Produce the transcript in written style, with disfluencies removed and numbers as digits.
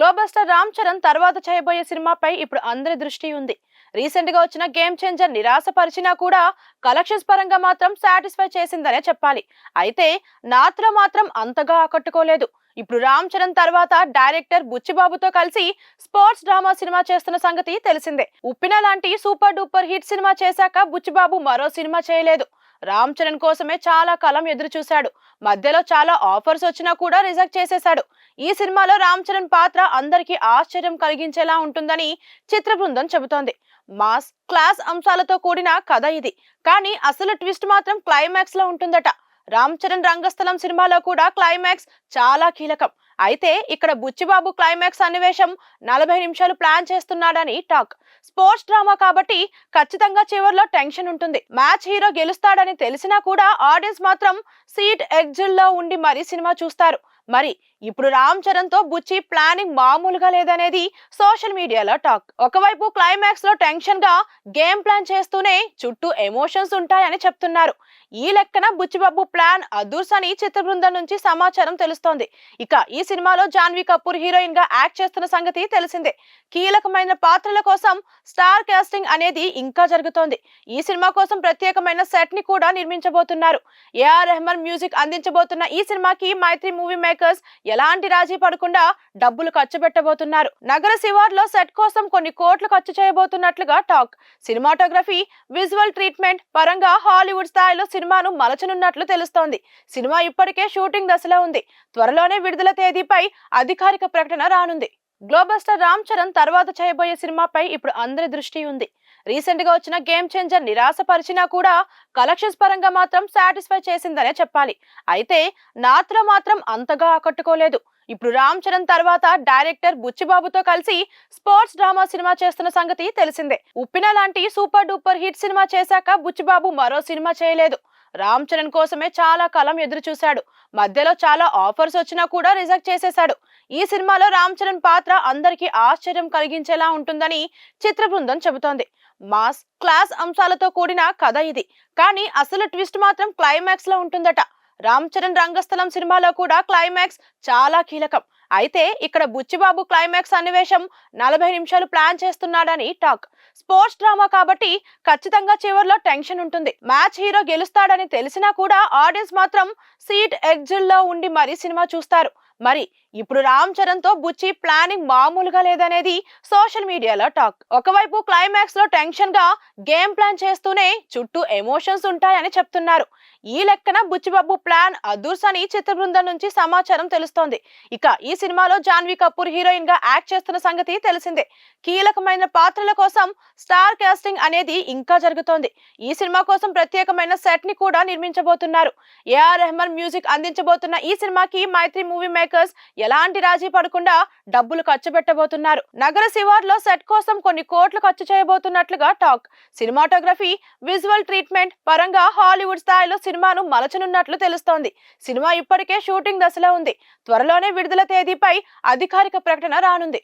Global star Ram Charan తర్వాత చేయబోయే సినిమాపై ఇప్పుడు అందరి దృష్టి ఉంది. రీసెంట్ గా వచ్చిన గేమ్ చేంజర్ నిరాశపరిచినా కూడా కలెక్షన్స్ పరంగా మాత్రం సాటిస్ఫై చేసిందనే చెప్పాలి. అయితే నాత్ర మాత్రం అంతగా ఆకట్టుకోలేదు. ఇప్పుడు రామ్ చరణ్ తర్వాత డైరెక్టర్ బుచ్చిబాబుతో కలిసి స్పోర్ట్స్ డ్రామా సినిమా చేస్తున్న సంగతి తెలిసిందే. ఉప్పిన లాంటి సూపర్ డూపర్ హిట్ సినిమా చేశాక బుచ్చిబాబు మరో సినిమా చేయలేదు. రామ్ చరణ్ కోసమే చాలా కాలం ఎదురు చూశాడు. మధ్యలో చాలా ఆఫర్స్ వచ్చినా కూడా రిజెక్ట్ చేసేశాడు. ఈ సినిమాలో రామ్ చరణ్ పాత్ర అందరికీ ఆశ్చర్యం కలిగించేలా ఉంటుందని చిత్ర బృందం చెబుతోంది. మాస్ క్లాస్ అంశాలతో కూడిన కథ ఇది. కానీ అసలు ట్విస్ట్ మాత్రం క్లైమాక్స్ లో ఉంటుందట. రామ్ చరణ్ రంగస్థలం సినిమాలో కూడా క్లైమాక్స్ చాలా కీలకం. అయితే ఇక్కడ బుచ్చిబాబు క్లైమాక్స్ సన్నివేశం 40 నిమిషాలు ప్లాన్ చేస్తున్నాడని టాక్. స్పోర్ట్స్ డ్రామా కాబట్టి ఖచ్చితంగా చివర్లో టెన్షన్ ఉంటుంది. మ్యాచ్ హీరో గెలుస్తాడని తెలిసినా కూడా ఆడియన్స్ మాత్రం సీట్ ఎడ్జిల్ లో ఉండి మరీ సినిమా చూస్తారు. మరి ఇప్పుడు రామ్ చరణ్ తో బుచ్చి ప్లానింగ్ మామూలుగా లేదనేది సోషల్ మీడియాలో టాక్. ఒకవైపు క్లైమాక్స్ లో టెన్షన్ గా గేమ్ ప్లాన్ చేస్తూనే చుట్టూ ఎమోషన్స్ ఉంటాయని చెప్తున్నారు. ఈ లెక్కన బుచ్చిబాబు ప్లాన్ అదూర్స్ అని చిత్ర బృందం నుంచి సమాచారం తెలుస్తోంది. ఇక ఈ సినిమాలో జాన్వీ కపూర్ హీరోయిన్ గా యాక్ట్ చేస్తున్న సంగతి తెలిసిందే. కీలకమైన పాత్రల కోసం స్టార్ కాస్టింగ్ అనేది ఇంకా జరుగుతోంది. ఈ సినిమా కోసం ప్రత్యేకమైన సెట్ ని కూడా నిర్మించబోతున్నారు. ఏఆర్ రెహమాన్ మ్యూజిక్ అందించబోతున్న ఈ సినిమాకి మైత్రి మూవీ మేకర్స్ ఎలాంటి రాజీ పడకుండా డబ్బులు ఖర్చు పెట్టబోతున్నారు. నగర శివార్లో సెట్ కోసం కొన్ని కోట్లు ఖర్చు చేయబోతున్నట్లుగా టాక్. సినిమాటోగ్రఫీ, విజువల్ ట్రీట్మెంట్ పరంగా హాలీవుడ్ స్థాయిలో సినిమాను మలచనున్నట్లు తెలుస్తోంది. సినిమా ఇప్పటికే షూటింగ్ దశలో ఉంది. త్వరలోనే విడుదల తేదీపై అధికారిక ప్రకటన రానుంది. గ్లోబల్ స్టార్ రామ్ చరణ్ తర్వాత చేయబోయే సినిమాపై ఇప్పుడు అందరి దృష్టి ఉంది. రీసెంట్ గా వచ్చిన గేమ్ చేంజర్ నిరాశపరిచినా కూడా కలెక్షన్స్ పరంగా మాత్రం సాటిస్ఫై చేసిందనే చెప్పాలి. అయితే నాత్ర మాత్రం అంతగా ఆకట్టుకోలేదు. ఇప్పుడు రామ్ చరణ్ తర్వాత డైరెక్టర్ బుచ్చిబాబుతో కలిసి స్పోర్ట్స్ డ్రామా సినిమా చేస్తున్న సంగతి తెలిసిందే. ఉప్పిన లాంటి సూపర్ డూపర్ హిట్ సినిమా చేశాక బుచ్చిబాబు మరో సినిమా చేయలేదు. రామ్ చరణ్ కోసమే చాలా కాలం ఎదురు చూశాడు. మధ్యలో చాలా ఆఫర్స్ వచ్చినా కూడా రిజెక్ట్ చేసేశాడు. ఈ సినిమాలో రామ్ చరణ్ పాత్ర అందరికీ ఆశ్చర్యం కలిగించేలా ఉంటుందని చిత్ర బృందం చెబుతోంది. మాస్ క్లాస్ అంశాలతో కూడిన కథ ఇది. కానీ అసలు ట్విస్ట్ మాత్రం క్లైమాక్స్ లో ఉంటుందట. రామ్ చరణ్ రంగస్థలం సినిమాలో కూడా క్లైమాక్స్ చాలా కీలకం. అయితే ఇక్కడ బుచ్చిబాబు క్లైమాక్స్ సన్నివేశం 40 నిమిషాలు ప్లాన్ చేస్తున్నాడని టాక్. స్పోర్ట్స్ డ్రామా కాబట్టి ఖచ్చితంగా చివర్లో టెన్షన్ ఉంటుంది. మ్యాచ్ హీరో గెలుస్తాడని తెలిసినా కూడా ఆడియన్స్ మాత్రం సీట్ ఎడ్జిల్ లో ఉండి మరీ సినిమా చూస్తారు. మరి ఇప్పుడు రామ్ చరణ్ తో బుచ్చి ప్లానింగ్ మామూలుగా లేదనేది సోషల్ మీడియాలో టాక్. ఒకవైపు క్లైమాక్స్ లో టెన్షన్ గా గేమ్ ప్లాన్ చేస్తూనే చుట్టూ ఎమోషన్స్ ఉంటాయని చెప్తున్నారు. ఈ లెక్కన బుచ్చిబాబు ప్లాన్ అదూర్స్ అని చిత్ర బృందం నుంచి సమాచారం తెలుస్తోంది. ఇక ఈ సినిమాలో జాన్వీ కపూర్ హీరోయిన్ గా యాక్ట్ చేస్తున్న సంగతి తెలిసిందే. కీలకమైన పాత్రల కోసం స్టార్ కాస్టింగ్ అనేది ఇంకా జరుగుతోంది. ఈ సినిమా కోసం ప్రత్యేకమైన సెట్ ని కూడా నిర్మించబోతున్నారు. ఏఆర్ రెహమాన్ మ్యూజిక్ అందించబోతున్న ఈ సినిమాకి మైత్రి మూవీ మేకర్స్ ఎలాంటి రాజీ పడకుండా డబ్బులు ఖర్చు పెట్టబోతున్నారు. నగర శివార్లో సెట్ కోసం కొన్ని కోట్లు ఖర్చు చేయబోతున్నట్లుగా టాక్. సినిమాటోగ్రఫీ, విజువల్ ట్రీట్మెంట్ పరంగా హాలీవుడ్ స్థాయిలో సినిమాను మలచనున్నట్లు తెలుస్తోంది. సినిమా ఇప్పటికే షూటింగ్ దశలో ఉంది. త్వరలోనే విడుదల తేదీపై అధికారిక ప్రకటన రానుంది.